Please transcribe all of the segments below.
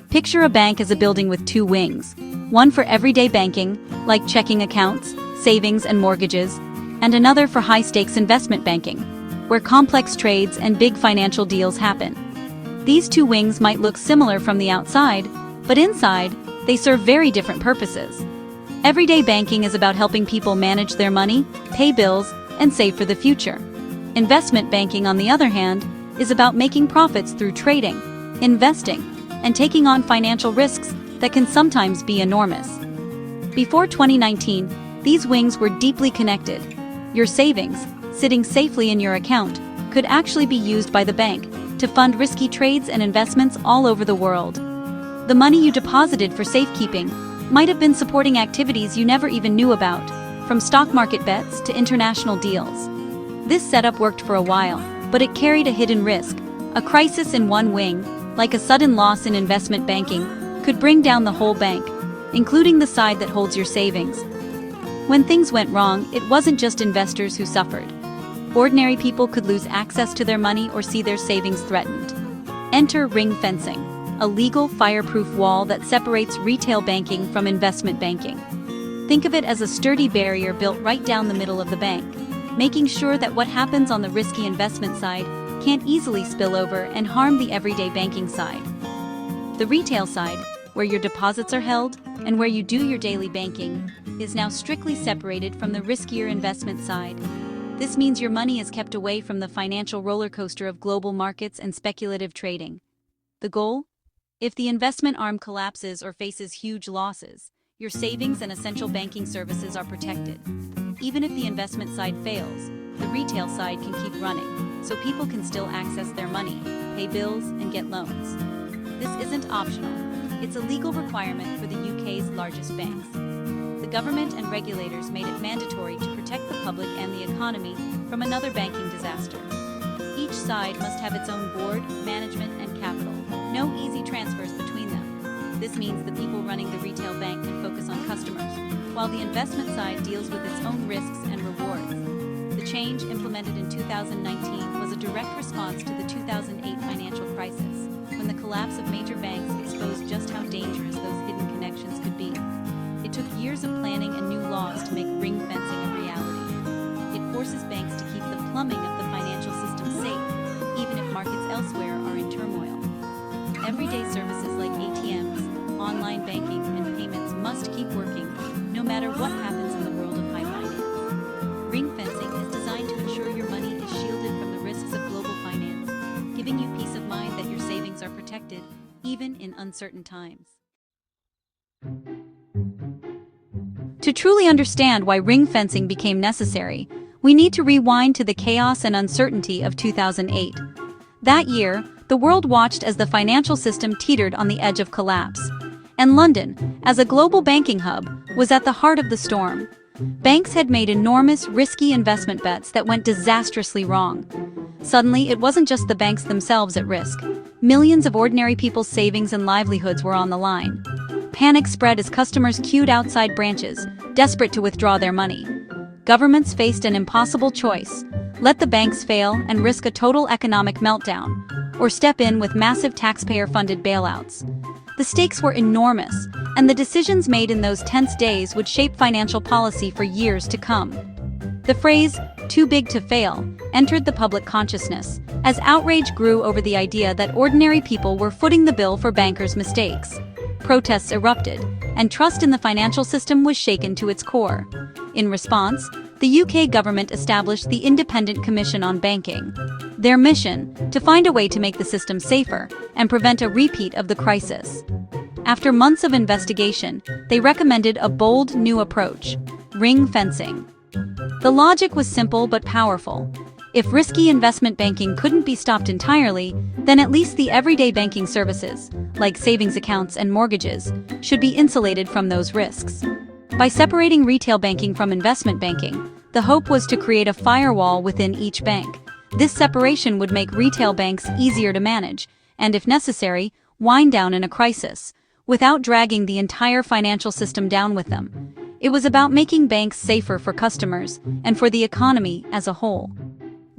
Picture a bank as a building with two wings, one for everyday banking, like checking accounts, savings, and mortgages, and another for high-stakes investment banking, where complex trades and big financial deals happen. These two wings might look similar from the outside, but inside, they serve very different purposes. Everyday banking is about helping people manage their money, pay bills, and save for the future. Investment banking, on the other hand, is about making profits through trading, investing, and taking on financial risks that can sometimes be enormous. Before 2019, these wings were deeply connected. Your savings, sitting safely in your account, could actually be used by the bank to fund risky trades and investments all over the world. The money you deposited for safekeeping might have been supporting activities you never even knew about, from stock market bets to international deals. This setup worked for a while, but it carried a hidden risk. A crisis in one wing, like a sudden loss in investment banking, could bring down the whole bank, including the side that holds your savings. When things went wrong, it wasn't just investors who suffered. Ordinary people could lose access to their money or see their savings threatened. Enter ring fencing, a legal fireproof wall that separates retail banking from investment banking. Think of it as a sturdy barrier built right down the middle of the bank, making sure that what happens on the risky investment side can't easily spill over and harm the everyday banking side. The retail side, where your deposits are held and where you do your daily banking, is now strictly separated from the riskier investment side. This means your money is kept away from the financial roller coaster of global markets and speculative trading. The goal? If the investment arm collapses or faces huge losses, your savings and essential banking services are protected. Even if the investment side fails, the retail side can keep running, so people can still access their money, pay bills, and get loans. This isn't optional. It's a legal requirement for the UK's largest banks. The government and regulators made it mandatory to protect the public and the economy from another banking disaster. Each side must have its own board, management, and capital. No easy transfers between them. This means the people running the retail bank can focus on customers, while the investment side deals with its own risks and rewards. The change, implemented in 2019, was a direct response to the 2008 financial crisis, when the collapse of major banks exposed just how dangerous those hidden connections could be. It took years of planning and new laws to make ring fencing a reality. It forces banks to keep the plumbing of the financial system safe, even if markets elsewhere are in turmoil. Everyday services like ATMs, online banking, and payments must keep working, no matter what happens in the world of high finance. Ring fencing is designed to ensure your money is shielded from the risks of global finance, giving you peace of mind that your savings are protected, even in uncertain times. To truly understand why ring fencing became necessary, we need to rewind to the chaos and uncertainty of 2008. That year, the world watched as the financial system teetered on the edge of collapse. And London, as a global banking hub, was at the heart of the storm. Banks had made enormous, risky investment bets that went disastrously wrong. Suddenly, it wasn't just the banks themselves at risk. Millions of ordinary people's savings and livelihoods were on the line. Panic spread as customers queued outside branches, desperate to withdraw their money. Governments faced an impossible choice: let the banks fail and risk a total economic meltdown, or step in with massive taxpayer-funded bailouts. The stakes were enormous, and the decisions made in those tense days would shape financial policy for years to come. The phrase, "too big to fail," entered the public consciousness, as outrage grew over the idea that ordinary people were footing the bill for bankers' mistakes. Protests erupted, and trust in the financial system was shaken to its core. In response, the UK government established the Independent Commission on Banking. Their mission: to find a way to make the system safer and prevent a repeat of the crisis. After months of investigation, they recommended a bold new approach: ring fencing. The logic was simple but powerful. If risky investment banking couldn't be stopped entirely, then at least the everyday banking services, like savings accounts and mortgages, should be insulated from those risks. By separating retail banking from investment banking, the hope was to create a firewall within each bank. This separation would make retail banks easier to manage, and if necessary, wind down in a crisis, without dragging the entire financial system down with them. It was about making banks safer for customers and for the economy as a whole.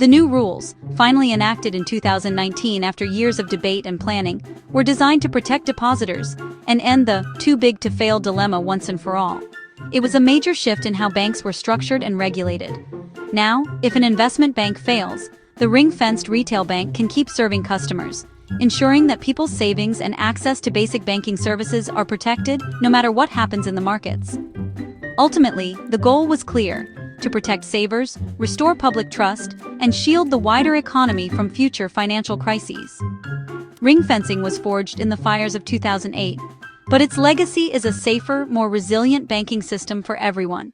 The new rules, finally enacted in 2019 after years of debate and planning, were designed to protect depositors and end the too-big-to-fail dilemma once and for all. It was a major shift in how banks were structured and regulated. Now, if an investment bank fails, the ring-fenced retail bank can keep serving customers, ensuring that people's savings and access to basic banking services are protected no matter what happens in the markets. Ultimately, the goal was clear: to protect savers, restore public trust, and shield the wider economy from future financial crises. Ring fencing was forged in the fires of 2008, but its legacy is a safer, more resilient banking system for everyone.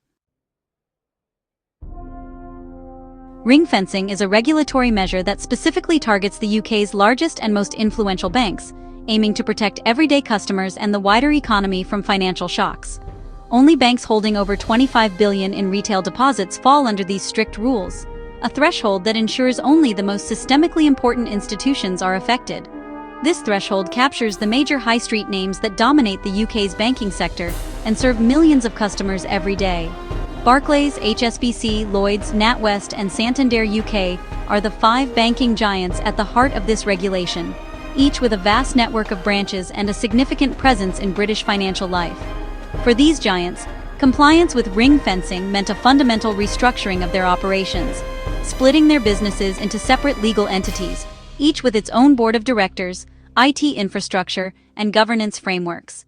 Ring fencing is a regulatory measure that specifically targets the UK's largest and most influential banks, aiming to protect everyday customers and the wider economy from financial shocks. Only banks holding over $25 billion in retail deposits fall under these strict rules, a threshold that ensures only the most systemically important institutions are affected. This threshold captures the major high street names that dominate the UK's banking sector and serve millions of customers every day. Barclays, HSBC, Lloyds, NatWest, and Santander UK are the 5 banking giants at the heart of this regulation, each with a vast network of branches and a significant presence in British financial life. For these giants, compliance with ring fencing meant a fundamental restructuring of their operations, splitting their businesses into separate legal entities, each with its own board of directors, IT infrastructure, and governance frameworks.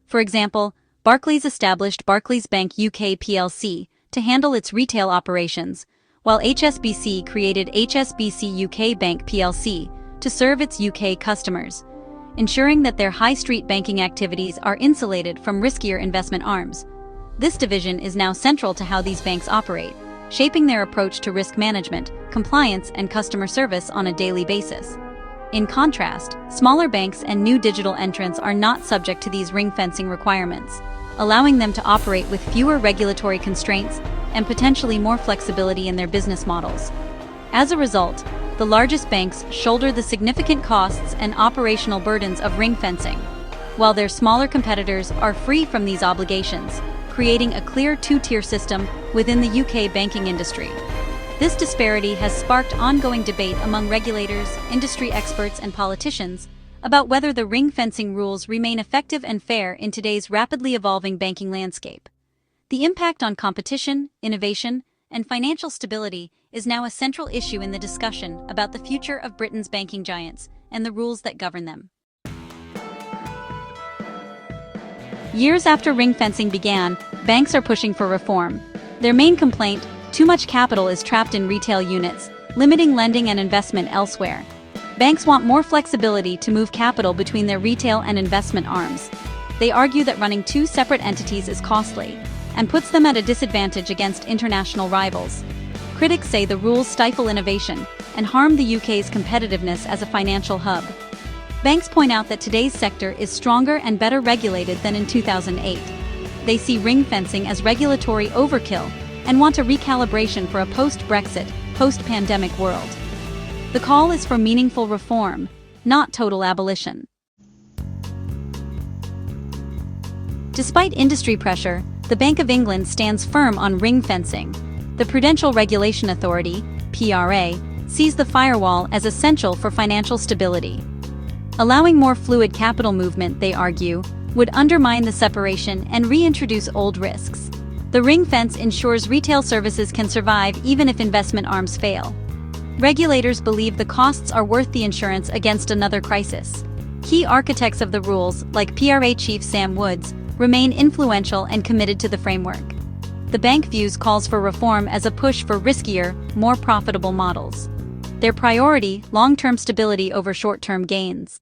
For example, Barclays established Barclays Bank UK plc to handle its retail operations, while HSBC created HSBC UK Bank plc to serve its UK customers, ensuring that their high street banking activities are insulated from riskier investment arms. This division is now central to how these banks operate, shaping their approach to risk management, compliance, and customer service on a daily basis. In contrast, smaller banks and new digital entrants are not subject to these ring-fencing requirements, allowing them to operate with fewer regulatory constraints and potentially more flexibility in their business models. As a result, the largest banks shoulder the significant costs and operational burdens of ring fencing, while their smaller competitors are free from these obligations, creating a clear two-tier system within the UK banking industry. This disparity has sparked ongoing debate among regulators, industry experts, and politicians about whether the ring fencing rules remain effective and fair in today's rapidly evolving banking landscape. The impact on competition, innovation, and financial stability is now a central issue in the discussion about the future of Britain's banking giants and the rules that govern them. Years after ring fencing began, banks are pushing for reform. Their main complaint: too much capital is trapped in retail units, limiting lending and investment elsewhere. Banks want more flexibility to move capital between their retail and investment arms. They argue that running 2 separate entities is costly and puts them at a disadvantage against international rivals. Critics say the rules stifle innovation and harm the UK's competitiveness as a financial hub. Banks point out that today's sector is stronger and better regulated than in 2008. They see ring fencing as regulatory overkill and want a recalibration for a post-Brexit, post-pandemic world. The call is for meaningful reform, not total abolition. Despite industry pressure, the Bank of England stands firm on ring fencing. The Prudential Regulation Authority, PRA, sees the firewall as essential for financial stability. Allowing more fluid capital movement, they argue, would undermine the separation and reintroduce old risks. The ring fence ensures retail services can survive even if investment arms fail. Regulators believe the costs are worth the insurance against another crisis. Key architects of the rules, like PRA Chief Sam Woods, remain influential and committed to the framework. The bank views calls for reform as a push for riskier, more profitable models. Their priority: long-term stability over short-term gains.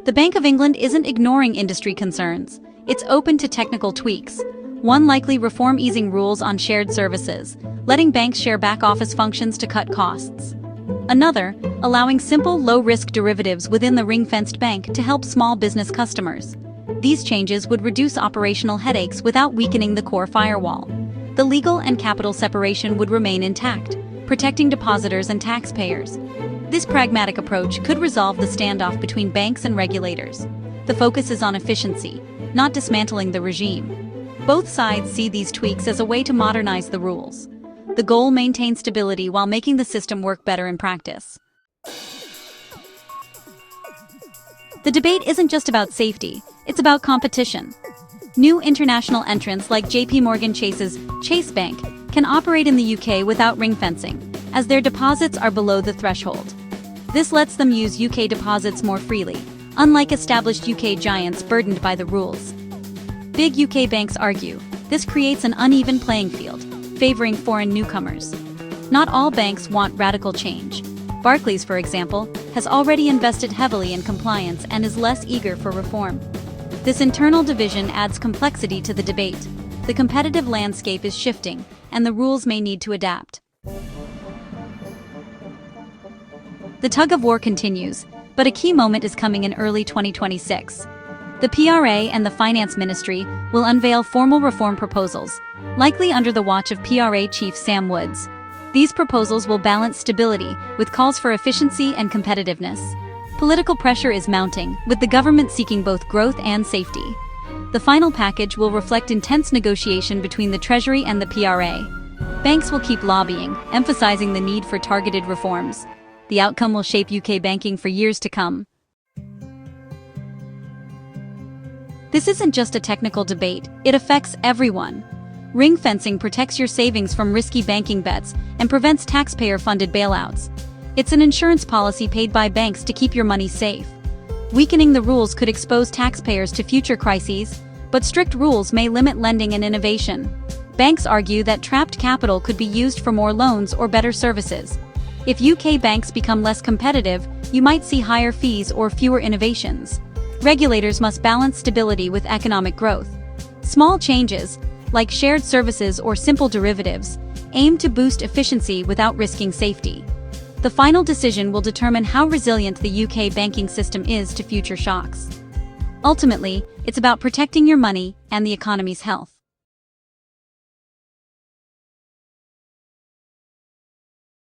The Bank of England isn't ignoring industry concerns. It's open to technical tweaks. One likely reform: easing rules on shared services, letting banks share back-office functions to cut costs. Another, allowing simple, low-risk derivatives within the ring-fenced bank to help small business customers. These changes would reduce operational headaches without weakening the core firewall. The legal and capital separation would remain intact, protecting depositors and taxpayers. This pragmatic approach could resolve the standoff between banks and regulators. The focus is on efficiency, not dismantling the regime. Both sides see these tweaks as a way to modernize the rules. The goal: maintain stability while making the system work better in practice. The debate isn't just about safety, it's about competition. New international entrants like JP Chase's Chase Bank can operate in the UK without ring fencing, as their deposits are below the threshold. This lets them use UK deposits more freely, unlike established UK giants burdened by the rules. Big UK banks argue this creates an uneven playing field, favoring foreign newcomers. Not all banks want radical change. Barclays, for example, has already invested heavily in compliance and is less eager for reform. This internal division adds complexity to the debate. The competitive landscape is shifting, and the rules may need to adapt. The tug-of-war continues, but a key moment is coming in early 2026. The PRA and the Finance Ministry will unveil formal reform proposals, likely under the watch of PRA Chief Sam Woods. These proposals will balance stability with calls for efficiency and competitiveness. Political pressure is mounting, with the government seeking both growth and safety. The final package will reflect intense negotiation between the Treasury and the PRA. Banks will keep lobbying, emphasizing the need for targeted reforms. The outcome will shape UK banking for years to come. This isn't just a technical debate, it affects everyone. Ring fencing protects your savings from risky banking bets and prevents taxpayer-funded bailouts. It's an insurance policy paid by banks to keep your money safe. Weakening the rules could expose taxpayers to future crises, but strict rules may limit lending and innovation. Banks argue that trapped capital could be used for more loans or better services. If UK banks become less competitive, you might see higher fees or fewer innovations. Regulators must balance stability with economic growth. Small changes, like shared services or simple derivatives, aim to boost efficiency without risking safety. The final decision will determine how resilient the UK banking system is to future shocks. Ultimately, it's about protecting your money and the economy's health.